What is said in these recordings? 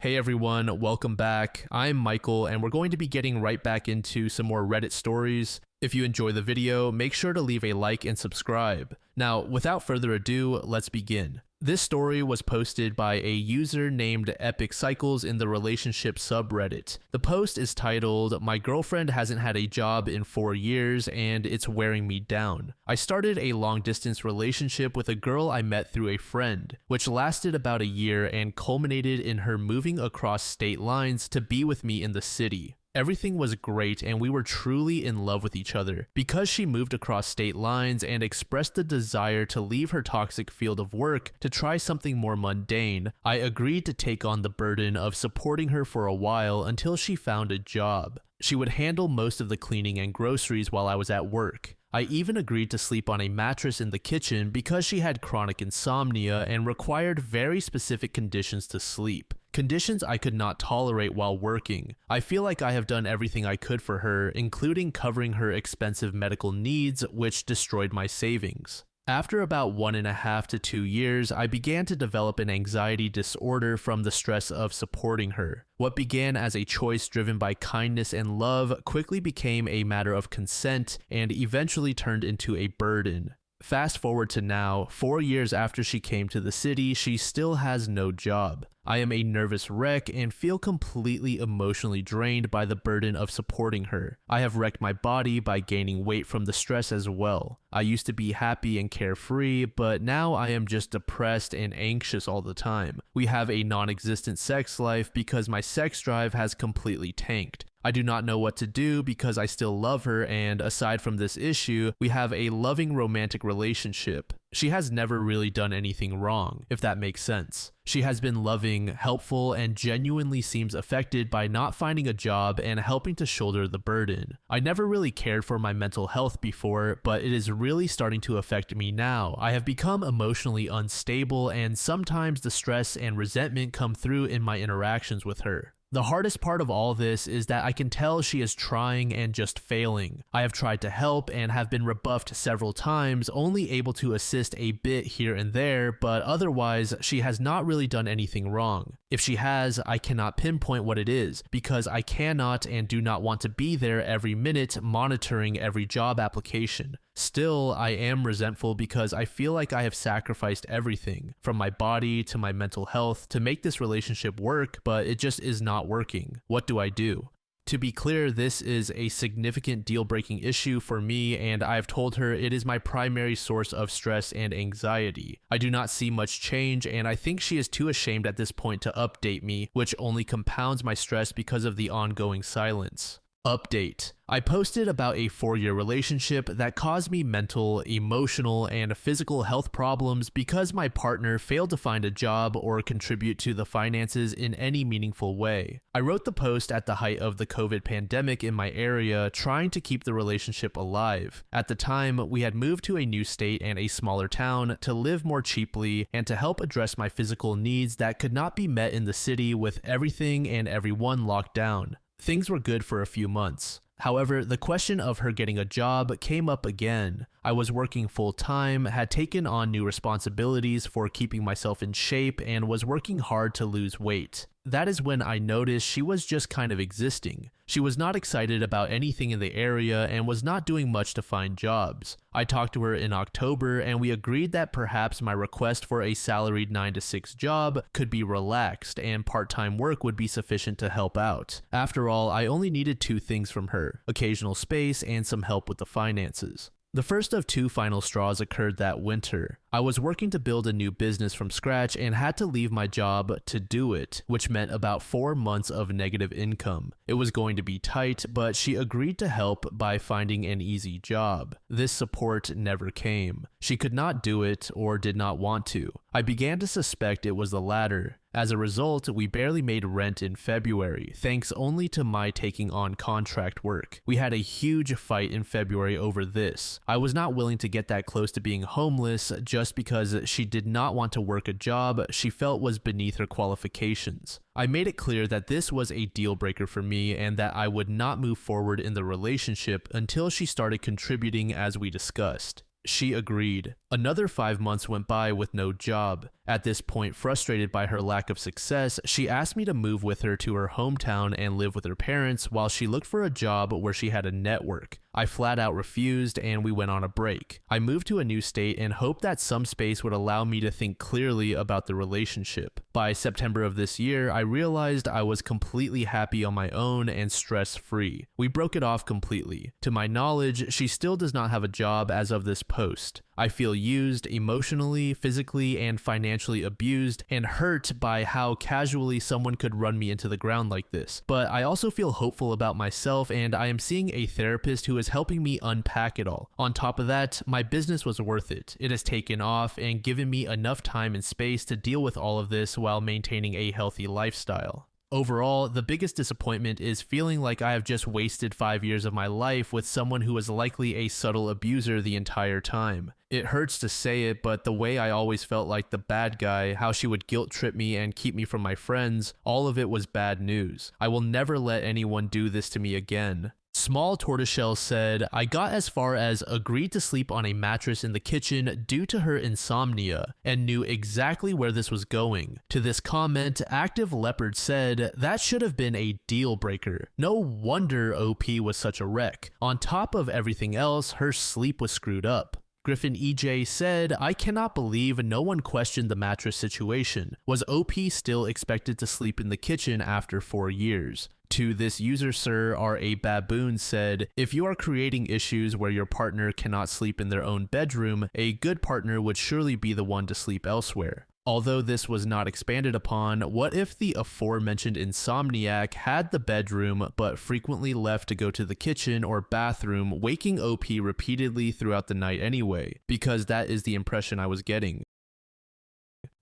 Hey everyone, welcome back. I'm Michael and we're going to be getting right back into some more Reddit stories. If you enjoy the video, make sure to leave a like and subscribe. Now, without further ado, let's begin. This story was posted by a user named Epic Cycles in the relationship subreddit. The post is titled, "My girlfriend hasn't had a job in 4 years and it's wearing me down. I started a long distance relationship with a girl I met through a friend, which lasted about a year and culminated in her moving across state lines to be with me in the city. Everything was great and we were truly in love with each other. Because she moved across state lines and expressed the desire to leave her toxic field of work to try something more mundane, I agreed to take on the burden of supporting her for a while until she found a job. She would handle most of the cleaning and groceries while I was at work. I even agreed to sleep on a mattress in the kitchen because she had chronic insomnia and required very specific conditions to sleep. Conditions I could not tolerate while working. I feel like I have done everything I could for her, including covering her expensive medical needs, which destroyed my savings. After about 1.5 to 2 years, I began to develop an anxiety disorder from the stress of supporting her. What began as a choice driven by kindness and love quickly became a matter of consent and eventually turned into a burden. Fast forward to now, 4 years after she came to the city, she still has no job. I am a nervous wreck and feel completely emotionally drained by the burden of supporting her. I have wrecked my body by gaining weight from the stress as well. I used to be happy and carefree, but now I am just depressed and anxious all the time. We have a non-existent sex life because my sex drive has completely tanked. I do not know what to do because I still love her, and aside from this issue, we have a loving romantic relationship. She has never really done anything wrong, if that makes sense. She has been loving, helpful, and genuinely seems affected by not finding a job and helping to shoulder the burden. I never really cared for my mental health before, but it is really starting to affect me now. I have become emotionally unstable, and sometimes the stress and resentment come through in my interactions with her. The hardest part of all this is that I can tell she is trying and just failing. I have tried to help and have been rebuffed several times, only able to assist a bit here and there, but otherwise she has not really done anything wrong. If she has, I cannot pinpoint what it is, because I cannot and do not want to be there every minute monitoring every job application. Still, I am resentful because I feel like I have sacrificed everything, from my body to my mental health, to make this relationship work, but it just is not working. What do I do? To be clear, this is a significant deal-breaking issue for me, and I have told her it is my primary source of stress and anxiety. I do not see much change, and I think she is too ashamed at this point to update me, which only compounds my stress because of the ongoing silence. Update. I posted about a 4-year relationship that caused me mental, emotional, and physical health problems because my partner failed to find a job or contribute to the finances in any meaningful way. I wrote the post at the height of the COVID pandemic in my area, trying to keep the relationship alive. At the time, we had moved to a new state and a smaller town to live more cheaply and to help address my physical needs that could not be met in the city with everything and everyone locked down. Things were good for a few months. However, the question of her getting a job came up again. I was working full-time, had taken on new responsibilities for keeping myself in shape, and was working hard to lose weight. That is when I noticed she was just kind of existing. She was not excited about anything in the area and was not doing much to find jobs. I talked to her in October and we agreed that perhaps my request for a salaried 9 to 6 job could be relaxed and part-time work would be sufficient to help out. After all, I only needed 2 things from her: occasional space and some help with the finances. The first of 2 final straws occurred that winter. I was working to build a new business from scratch and had to leave my job to do it, which meant about 4 months of negative income. It was going to be tight, but she agreed to help by finding an easy job. This support never came. She could not do it or did not want to. I began to suspect it was the latter. As a result, we barely made rent in February, thanks only to my taking on contract work. We had a huge fight in February over this. I was not willing to get that close to being homeless just because she did not want to work a job she felt was beneath her qualifications. I made it clear that this was a deal breaker for me and that I would not move forward in the relationship until she started contributing as we discussed. She agreed. Another 5 months went by with no job. At this point, frustrated by her lack of success, she asked me to move with her to her hometown and live with her parents while she looked for a job where she had a network. I flat out refused and we went on a break. I moved to a new state and hoped that some space would allow me to think clearly about the relationship. By September of this year, I realized I was completely happy on my own and stress-free. We broke it off completely. To my knowledge, she still does not have a job as of this post. I feel used emotionally, physically, and financially abused and hurt by how casually someone could run me into the ground like this. But I also feel hopeful about myself, and I am seeing a therapist who is helping me unpack it all. On top of that, my business was worth it. It has taken off and given me enough time and space to deal with all of this while maintaining a healthy lifestyle. Overall, the biggest disappointment is feeling like I have just wasted 5 years of my life with someone who was likely a subtle abuser the entire time. It hurts to say it, but the way I always felt like the bad guy, how she would guilt trip me and keep me from my friends, all of it was bad news. I will never let anyone do this to me again. Small Tortoiseshell said, I got as far as agreed to sleep on a mattress in the kitchen due to her insomnia and knew exactly where this was going. To this comment, Active Leopard said, that should have been a deal breaker. No wonder OP was such a wreck. On top of everything else, her sleep was screwed up. Griffin EJ said, I cannot believe no one questioned the mattress situation. Was OP still expected to sleep in the kitchen after 4 years? To this user, sir, R.A. Baboon said, if you are creating issues where your partner cannot sleep in their own bedroom, a good partner would surely be the one to sleep elsewhere. Although this was not expanded upon, what if the aforementioned insomniac had the bedroom but frequently left to go to the kitchen or bathroom, waking OP repeatedly throughout the night anyway? Because that is the impression I was getting.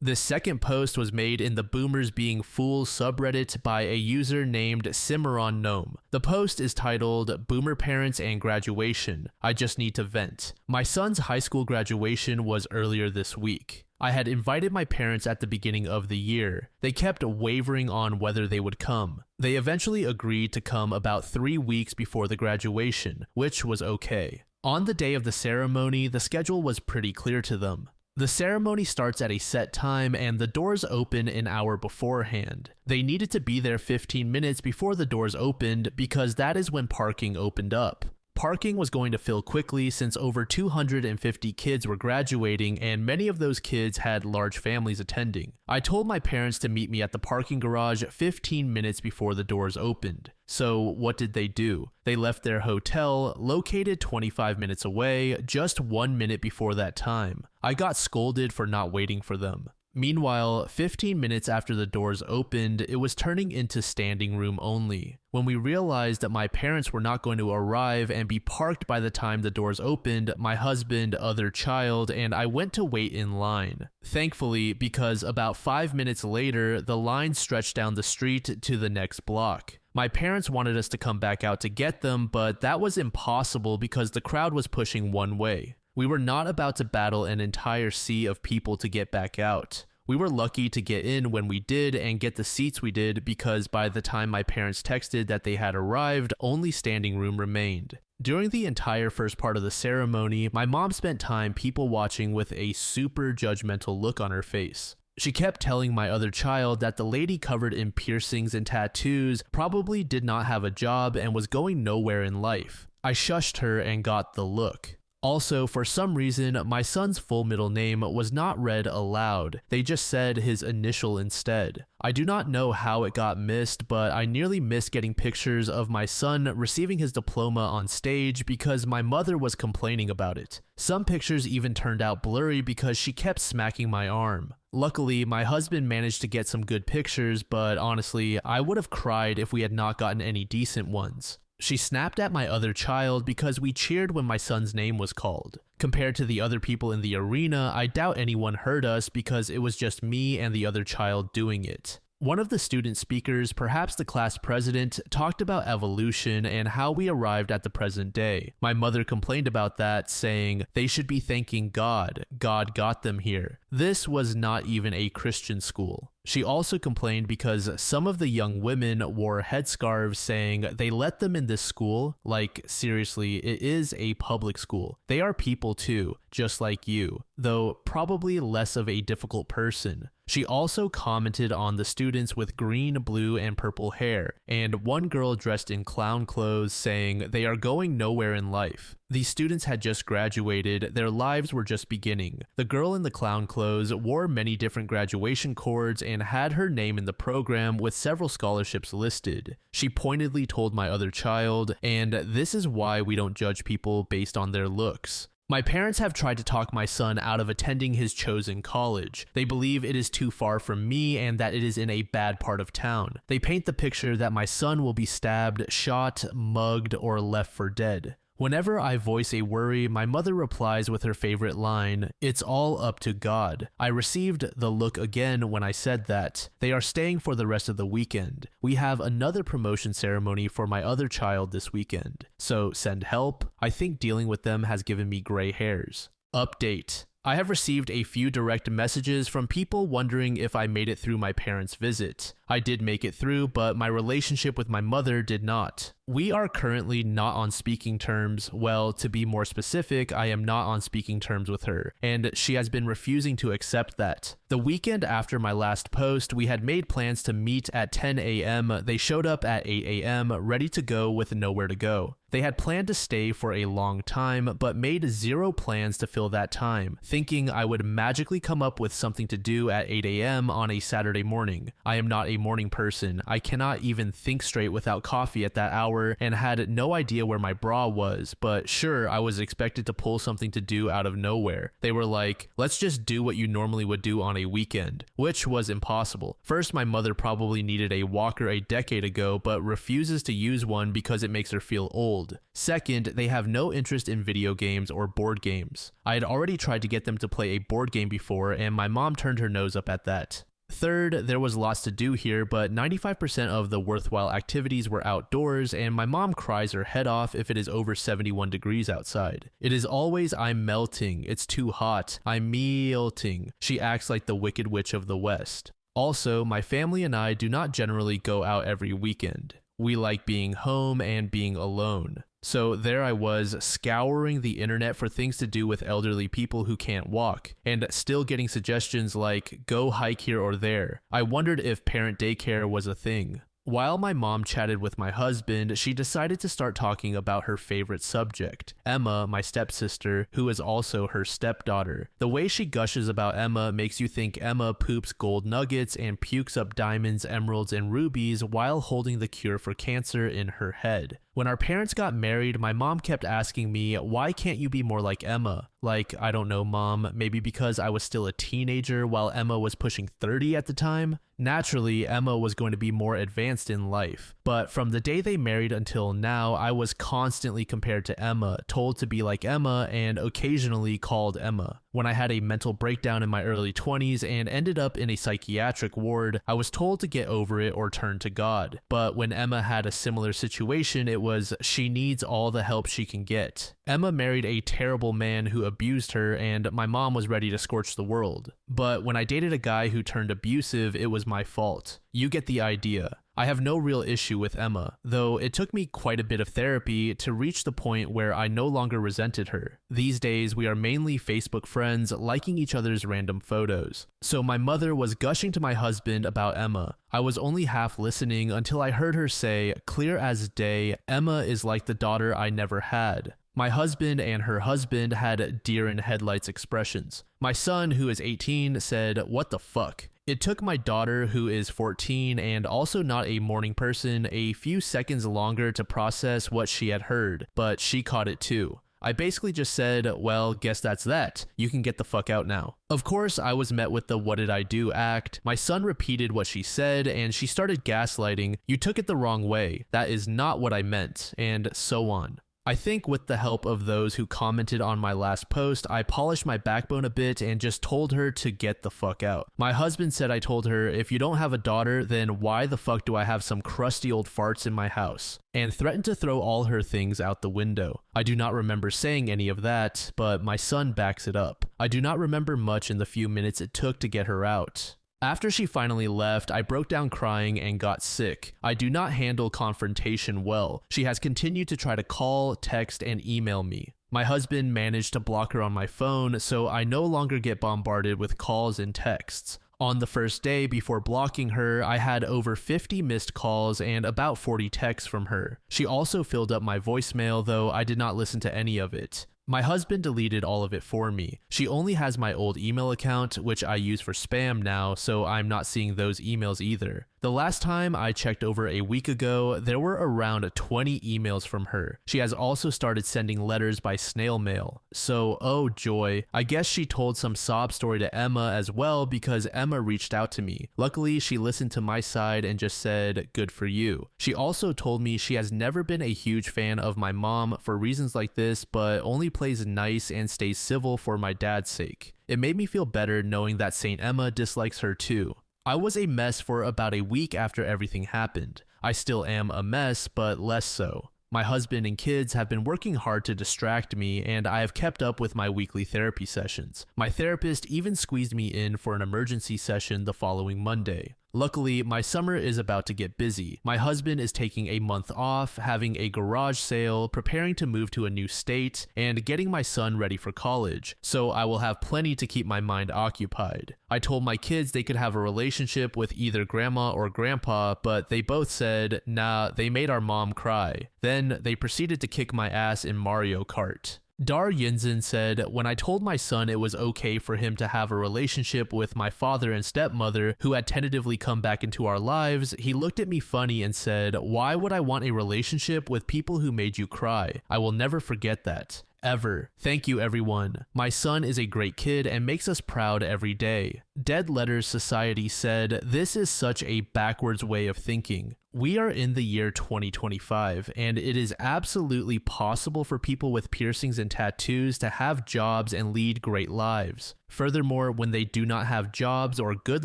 This second post was made in the Boomers Being Fools subreddit by a user named Cimarron Gnome. The post is titled, Boomer Parents and Graduation. I just need to vent. My son's high school graduation was earlier this week. I had invited my parents at the beginning of the year. They kept wavering on whether they would come. They eventually agreed to come about 3 weeks before the graduation, which was okay. On the day of the ceremony, the schedule was pretty clear to them. The ceremony starts at a set time and the doors open an hour beforehand. They needed to be there 15 minutes before the doors opened because that is when parking opened up. Parking was going to fill quickly since over 250 kids were graduating and many of those kids had large families attending. I told my parents to meet me at the parking garage 15 minutes before the doors opened. So what did they do? They left their hotel, located 25 minutes away, just 1 minute before that time. I got scolded for not waiting for them. Meanwhile, 15 minutes after the doors opened, it was turning into standing room only. When we realized that my parents were not going to arrive and be parked by the time the doors opened, my husband, other child, and I went to wait in line. Thankfully, because about 5 minutes later, the line stretched down the street to the next block. My parents wanted us to come back out to get them, but that was impossible because the crowd was pushing one way. We were not about to battle an entire sea of people to get back out. We were lucky to get in when we did and get the seats we did because by the time my parents texted that they had arrived, only standing room remained. During the entire first part of the ceremony, my mom spent time people watching with a super judgmental look on her face. She kept telling my other child that the lady covered in piercings and tattoos probably did not have a job and was going nowhere in life. I shushed her and got the look. Also, for some reason, my son's full middle name was not read aloud. They just said his initial instead. I do not know how it got missed, but I nearly missed getting pictures of my son receiving his diploma on stage because my mother was complaining about it. Some pictures even turned out blurry because she kept smacking my arm. Luckily, my husband managed to get some good pictures, but honestly, I would have cried if we had not gotten any decent ones. She snapped at my other child because we cheered when my son's name was called. Compared to the other people in the arena, I doubt anyone heard us because it was just me and the other child doing it. One of the student speakers, perhaps the class president, talked about evolution and how we arrived at the present day. My mother complained about that, saying, they should be thanking God. God got them here. This was not even a Christian school. She also complained because some of the young women wore headscarves saying they let them in this school. Like, seriously, it is a public school. They are people too, just like you, though probably less of a difficult person. She also commented on the students with green, blue, and purple hair, and one girl dressed in clown clothes saying they are going nowhere in life. These students had just graduated, their lives were just beginning. The girl in the clown clothes wore many different graduation cords and had her name in the program with several scholarships listed. She pointedly told my other child, and this is why we don't judge people based on their looks. My parents have tried to talk my son out of attending his chosen college. They believe it is too far from me and that it is in a bad part of town. They paint the picture that my son will be stabbed, shot, mugged, or left for dead. Whenever I voice a worry, my mother replies with her favorite line, "It's all up to God." I received the look again when I said that. They are staying for the rest of the weekend. We have another promotion ceremony for my other child this weekend. So send help. I think dealing with them has given me gray hairs. Update. I have received a few direct messages from people wondering if I made it through my parents' visit. I did make it through, but my relationship with my mother did not. We are currently not on speaking terms. Well, to be more specific, I am not on speaking terms with her, and she has been refusing to accept that. The weekend after my last post, we had made plans to meet at 10 a.m. They showed up at 8 a.m., ready to go with nowhere to go. They had planned to stay for a long time, but made zero plans to fill that time, thinking I would magically come up with something to do at 8 a.m. on a Saturday morning. I am not a morning person. I cannot even think straight without coffee at that hour, and had no idea where my bra was, but sure, I was expected to pull something to do out of nowhere. They were like, let's just do what you normally would do on a weekend, which was impossible. First, my mother probably needed a walker a decade ago, but refuses to use one because it makes her feel old. Second, they have no interest in video games or board games. I had already tried to get them to play a board game before, and my mom turned her nose up at that. Third, there was lots to do here, but 95% of the worthwhile activities were outdoors, and my mom cries her head off if it is over 71 degrees outside. It is always, "I'm melting, it's too hot, I'm melting." She acts like the Wicked Witch of the West. Also, my family and I do not generally go out every weekend. We like being home and being alone. So there I was, scouring the internet for things to do with elderly people who can't walk, and still getting suggestions like, go hike here or there. I wondered if parent daycare was a thing. While my mom chatted with my husband, she decided to start talking about her favorite subject, Emma, my stepsister, who is also her stepdaughter. The way she gushes about Emma makes you think Emma poops gold nuggets and pukes up diamonds, emeralds, and rubies while holding the cure for cancer in her head. When our parents got married, my mom kept asking me, why can't you be more like Emma? Like, I don't know, mom, maybe because I was still a teenager while Emma was pushing 30 at the time? Naturally, Emma was going to be more advanced in life, but from the day they married until now, I was constantly compared to Emma, told to be like Emma, and occasionally called Emma. When I had a mental breakdown in my early 20s and ended up in a psychiatric ward, I was told to get over it or turn to God. But when Emma had a similar situation, it was, she needs all the help she can get. Emma married a terrible man who abused her, and my mom was ready to scorch the world. But when I dated a guy who turned abusive, it was my fault. You get the idea. I have no real issue with Emma, though it took me quite a bit of therapy to reach the point where I no longer resented her. These days, we are mainly Facebook friends, liking each other's random photos. So my mother was gushing to my husband about Emma. I was only half listening until I heard her say, clear as day, Emma is like the daughter I never had. My husband and her husband had deer in headlights expressions. My son, who is 18, said, what the fuck? It took my daughter, who is 14 and also not a morning person, a few seconds longer to process what she had heard, but she caught it too. I basically just said, well, guess that's that. You can get the fuck out now. Of course, I was met with the what did I do act. My son repeated what she said, and she started gaslighting. You took it the wrong way. That is not what I meant, and so on. I think with the help of those who commented on my last post, I polished my backbone a bit and just told her to get the fuck out. My husband said I told her, if you don't have a daughter, then why the fuck do I have some crusty old farts in my house? And threatened to throw all her things out the window. I do not remember saying any of that, but my son backs it up. I do not remember much in the few minutes it took to get her out. After she finally left, I broke down crying and got sick. I do not handle confrontation well. She has continued to try to call, text, and email me. My husband managed to block her on my phone, so I no longer get bombarded with calls and texts. On the first day before blocking her, I had over 50 missed calls and about 40 texts from her. She also filled up my voicemail, though I did not listen to any of it. My husband deleted all of it for me. She only has my old email account, which I use for spam now, so I'm not seeing those emails either. The last time I checked over a week ago, there were around 20 emails from her. She has also started sending letters by snail mail. So, oh joy, I guess she told some sob story to Emma as well because Emma reached out to me. Luckily, she listened to my side and just said, good for you. She also told me she has never been a huge fan of my mom for reasons like this, but only plays nice and stays civil for my dad's sake. It made me feel better knowing that Saint Emma dislikes her too. I was a mess for about a week after everything happened. I still am a mess, but less so. My husband and kids have been working hard to distract me, and I have kept up with my weekly therapy sessions. My therapist even squeezed me in for an emergency session the following Monday. Luckily, my summer is about to get busy. My husband is taking a month off, having a garage sale, preparing to move to a new state, and getting my son ready for college, so I will have plenty to keep my mind occupied. I told my kids they could have a relationship with either grandma or grandpa, but they both said, nah, they made our mom cry. Then they proceeded to kick my ass in Mario Kart. Dar Yinzin said, when I told my son it was okay for him to have a relationship with my father and stepmother who had tentatively come back into our lives, he looked at me funny and said, why would I want a relationship with people who made you cry? I will never forget that. Ever. Thank you, everyone. My son is a great kid and makes us proud every day. Dead Letters Society said, this is such a backwards way of thinking. We are in the year 2025, and it is absolutely possible for people with piercings and tattoos to have jobs and lead great lives. Furthermore, when they do not have jobs or good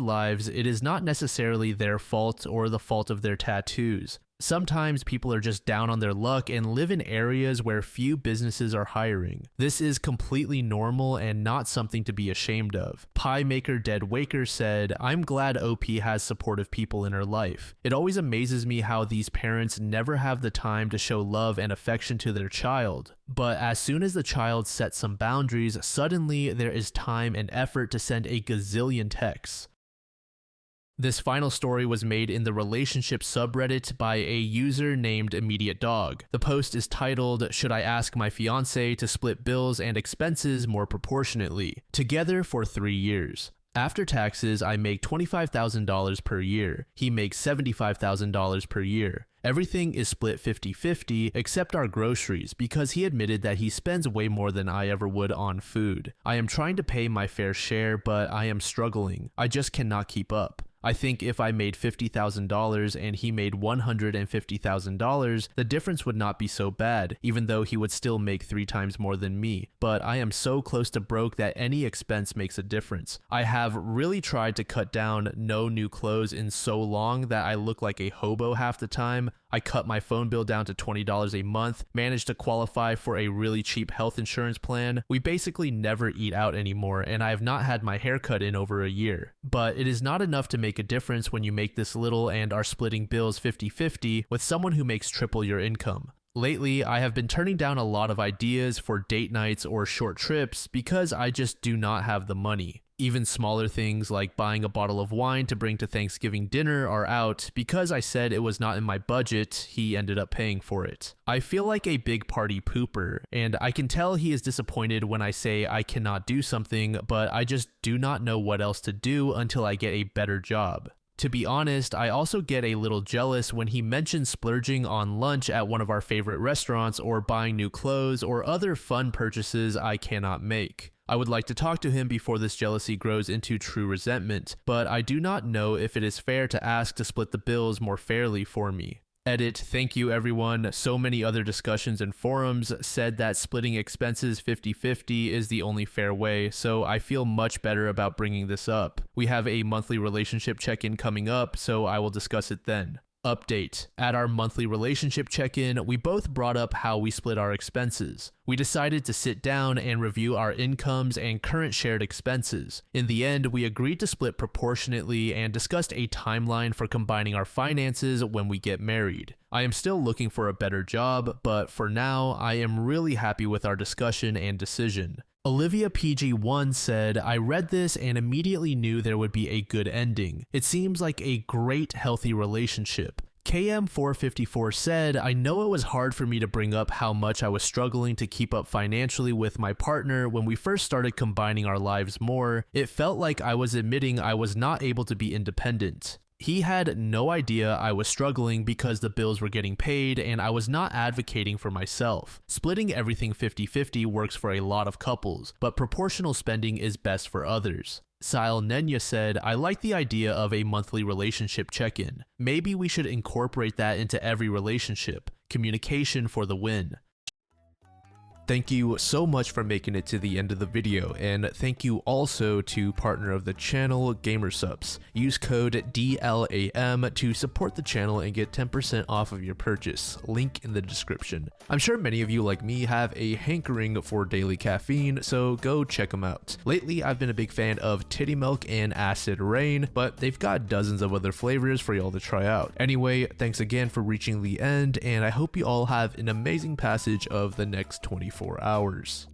lives, it is not necessarily their fault or the fault of their tattoos. Sometimes people are just down on their luck and live in areas where few businesses are hiring. This is completely normal and not something to be ashamed of. Pie Maker Dead Waker said, I'm glad OP has supportive people in her life. It always amazes me how these parents never have the time to show love and affection to their child. But as soon as the child sets some boundaries, suddenly there is time and effort to send a gazillion texts. This final story was made in the relationship subreddit by a user named Immediate Dog. The post is titled, Should I Ask My Fiancé to Split Bills and Expenses More Proportionately? Together for 3 years. After taxes, I make $25,000 per year. He makes $75,000 per year. Everything is split 50-50 except our groceries because he admitted that he spends way more than I ever would on food. I am trying to pay my fair share, but I am struggling. I just cannot keep up. I think if I made $50,000 and he made $150,000, the difference would not be so bad, even though he would still make 3 times more than me. But I am so close to broke that any expense makes a difference. I have really tried to cut down no new clothes in so long that I look like a hobo half the time. I cut my phone bill down to $20 a month, managed to qualify for a really cheap health insurance plan. We basically never eat out anymore, and I have not had my hair cut in over a year. But it is not enough to make a difference when you make this little and are splitting bills 50-50 with someone who makes triple your income. Lately, I have been turning down a lot of ideas for date nights or short trips because I just do not have the money. Even smaller things like buying a bottle of wine to bring to Thanksgiving dinner are out because I said it was not in my budget. He ended up paying for it. I feel like a big party pooper, and I can tell he is disappointed when I say I cannot do something, but I just do not know what else to do until I get a better job. To be honest, I also get a little jealous when he mentions splurging on lunch at one of our favorite restaurants or buying new clothes or other fun purchases I cannot make. I would like to talk to him before this jealousy grows into true resentment, but I do not know if it is fair to ask to split the bills more fairly for me. Edit, thank you everyone. So many other discussions and forums said that splitting expenses 50-50 is the only fair way, so I feel much better about bringing this up. We have a monthly relationship check-in coming up, so I will discuss it then. Update. At our monthly relationship check-in, we both brought up how we split our expenses. We decided to sit down and review our incomes and current shared expenses. In the end, we agreed to split proportionately and discussed a timeline for combining our finances when we get married. I am still looking for a better job, but for now, I am really happy with our discussion and decision. Olivia PG1 said, I read this and immediately knew there would be a good ending. It seems like a great, healthy relationship. KM454 said, I know it was hard for me to bring up how much I was struggling to keep up financially with my partner when we first started combining our lives more. It felt like I was admitting I was not able to be independent. He had no idea I was struggling because the bills were getting paid and I was not advocating for myself. Splitting everything 50-50 works for a lot of couples, but proportional spending is best for others. Sile Nenya said, I like the idea of a monthly relationship check-in. Maybe we should incorporate that into every relationship. Communication for the win. Thank you so much for making it to the end of the video, and thank you also to partner of the channel, GamerSupps. Use code DLAM to support the channel and get 10% off of your purchase, link in the description. I'm sure many of you like me have a hankering for daily caffeine, so go check them out. Lately, I've been a big fan of Titty Milk and Acid Rain, but they've got dozens of other flavors for y'all to try out. Anyway, thanks again for reaching the end, and I hope you all have an amazing passage of the next 24 hours.